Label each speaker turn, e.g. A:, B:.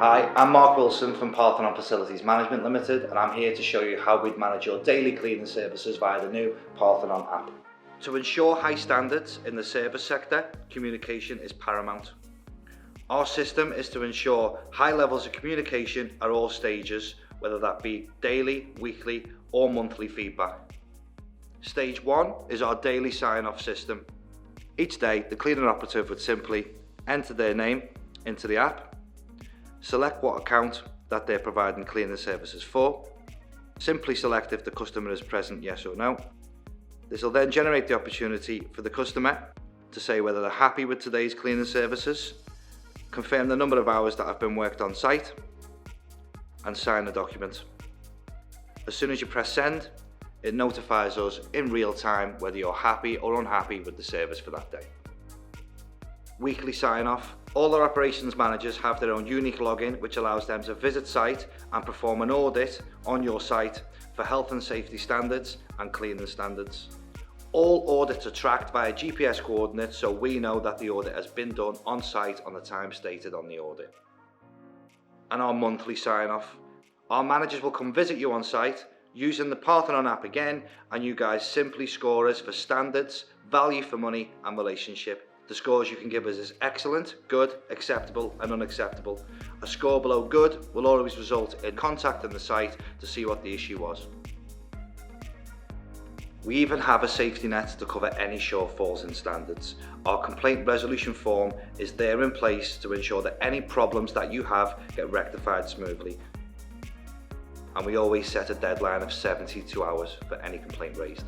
A: Hi, I'm Mark Wilson from Parthenon Facilities Management Limited, and I'm here to show you how we'd manage your daily cleaning services via the new Parthenon app. To ensure high standards in the service sector, communication is paramount. Our system is to ensure high levels of communication at all stages, whether that be daily, weekly or monthly feedback. Stage 1 is our daily sign-off system. Each day, the cleaning operative would simply enter their name into the app, select what account that they're providing cleaning services for, simply select if the customer is present, yes or no. This will then generate the opportunity for the customer to say whether they're happy with today's cleaning services, confirm the number of hours that have been worked on site, and sign the document. As soon as you press send, it notifies us in real time whether you're happy or unhappy with the service for that day. Weekly sign-off. All our operations managers have their own unique login, which allows them to visit site and perform an audit on your site for health and safety standards and cleaning standards. All audits are tracked by a GPS coordinate, so we know that the audit has been done on site on the time stated on the audit. And our monthly sign-off. Our managers will come visit you on site using the Parthenon app again, and you guys simply score us for standards, value for money and relationship. The scores you can give us is excellent, good, acceptable and unacceptable. A score below good will always result in contacting the site to see what the issue was. We even have a safety net to cover any shortfalls in standards. Our complaint resolution form is there in place to ensure that any problems that you have get rectified smoothly. And we always set a deadline of 72 hours for any complaint raised.